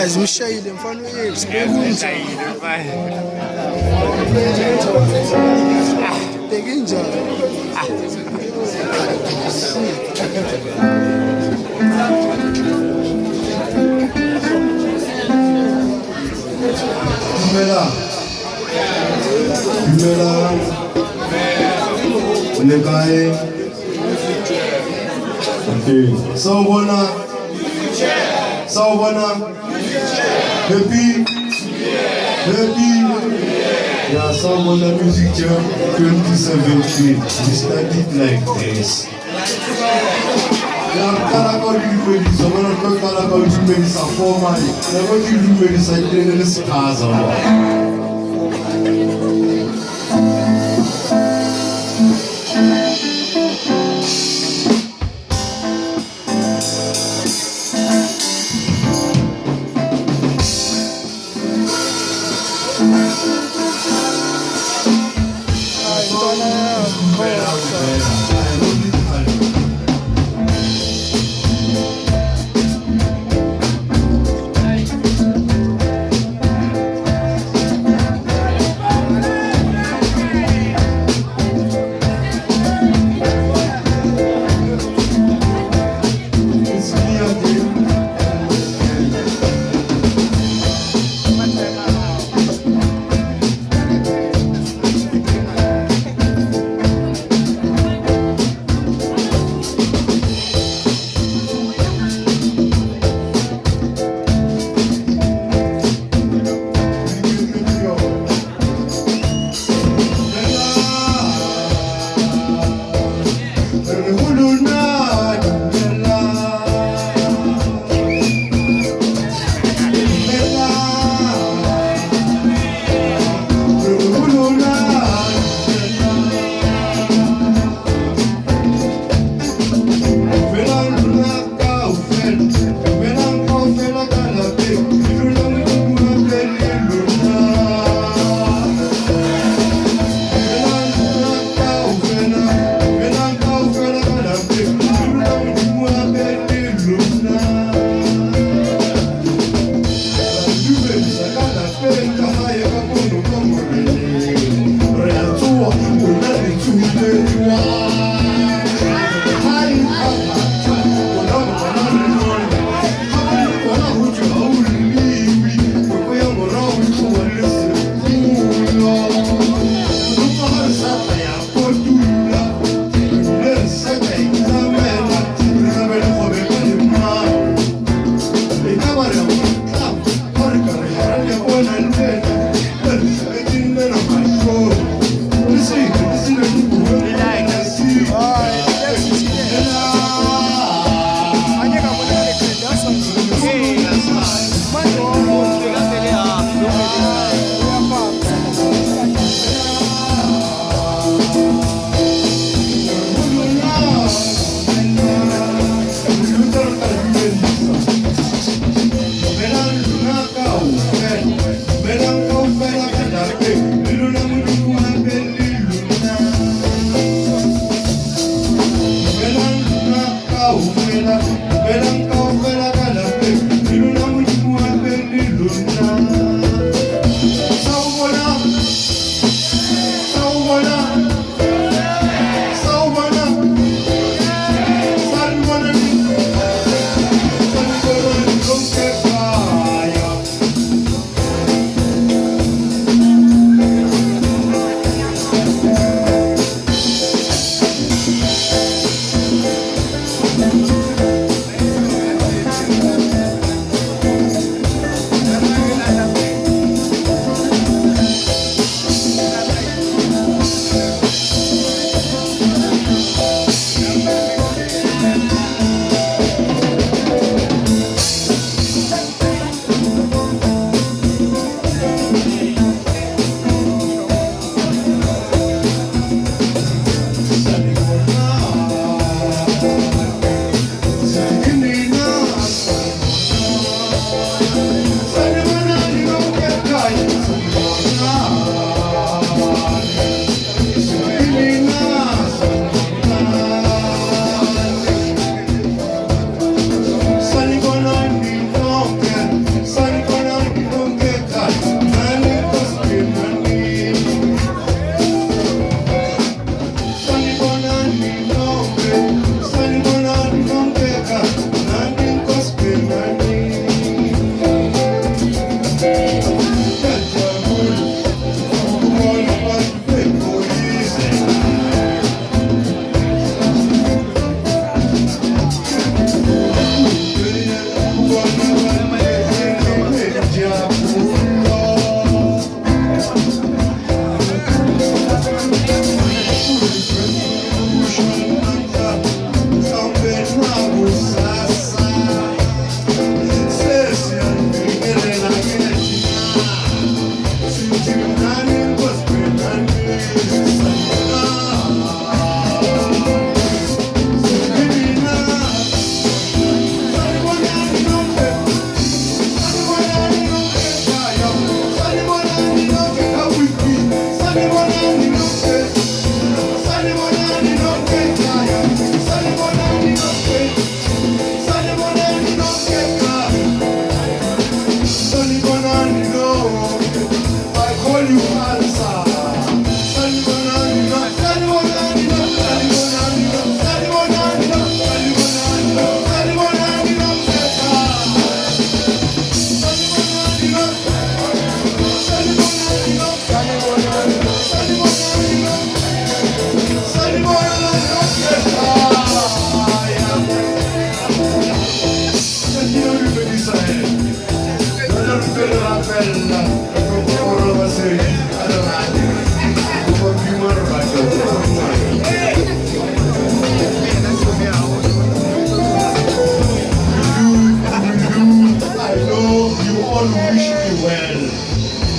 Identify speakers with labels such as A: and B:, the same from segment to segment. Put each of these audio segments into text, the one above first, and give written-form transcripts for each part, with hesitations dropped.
A: Azimshayile mfana uyezibekuza bekinjani
B: Dumelang le kae Sawubona happy yeah, Sawubona Musicjam 2017 we started like this kala ka dumedisa bona ka kala ka dumedisa formally na go dumedisa tene le skaza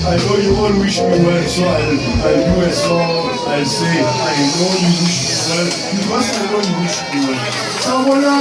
B: I know you all wish me well, so I'll do a song. I'll say, I know you wish me well, because I know you wish me well. Sawubona.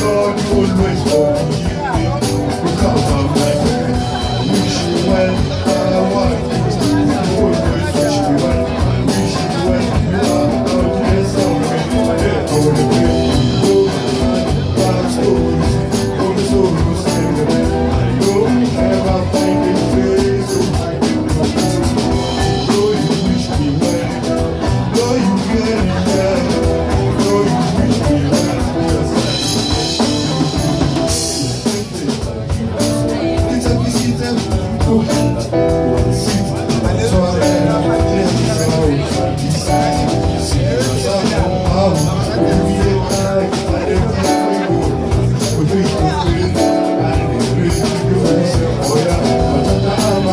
B: Lord, you always forgive me because of my friend. Wish you well, I want you always wish me well. I wish you well, you are not here somewhere. Yeah, I wanna be you. Bad stories, all the sorrows and the bad. I know never find a place to hide it. Know you wish me well, know you get it well, know you wish me well. Just like it's a visita, oh, one seat. So I let her clear this out. See, because I know how every day I don't think we go. We do it, and it's really good. Oh yeah, but I'm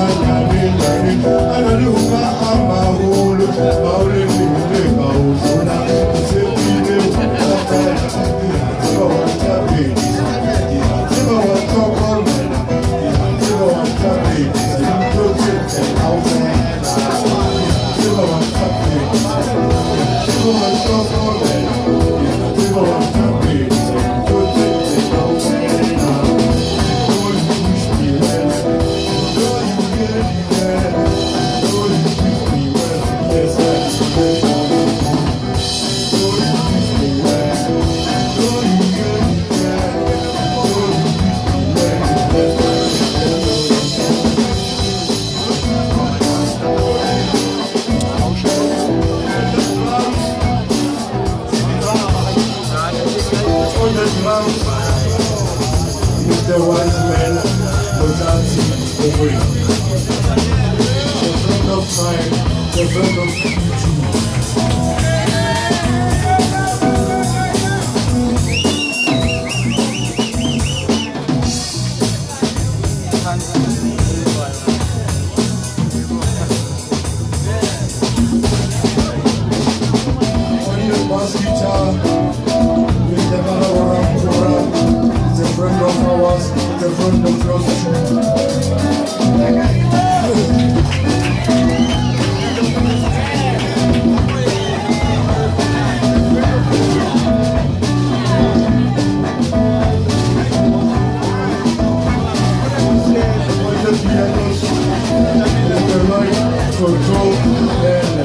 B: a look at my whole look. How they live, how so now. It's a video, the wise men were dancing over it. The friend of mine, the friend of beauty. Only a bass guitar with the Malawaram is a friend of ours, is a friend of yours too. On the pianos, with the right control and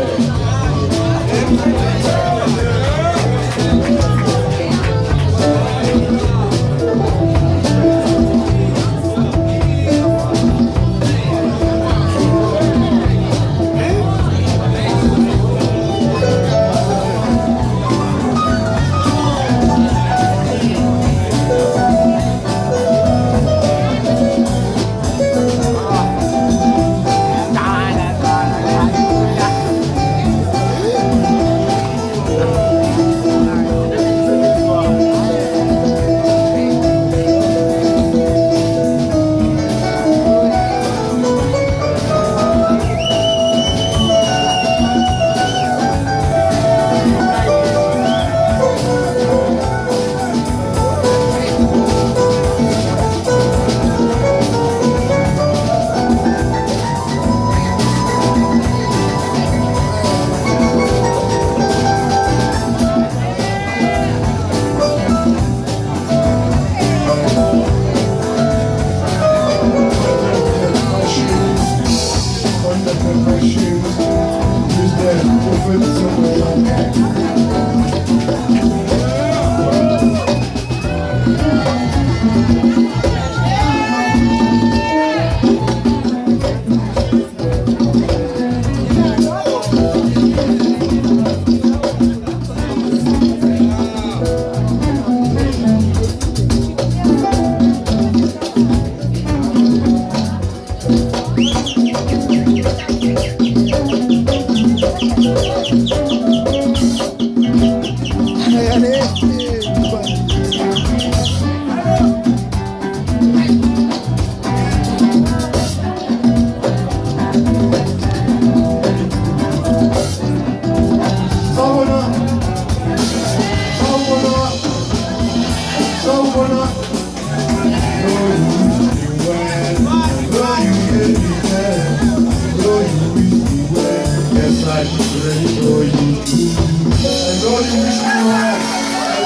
B: I know you wish me well.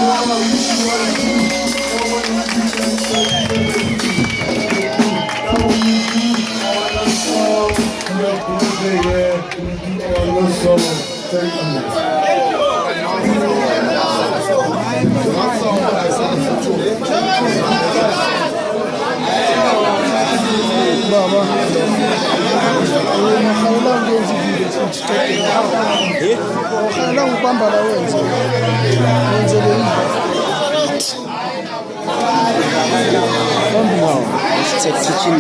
B: I know
A: Baba, ngiyakhala ngenza ivideo futhi qedela. Ngiyakhala ngibamba la wenze. Wenze le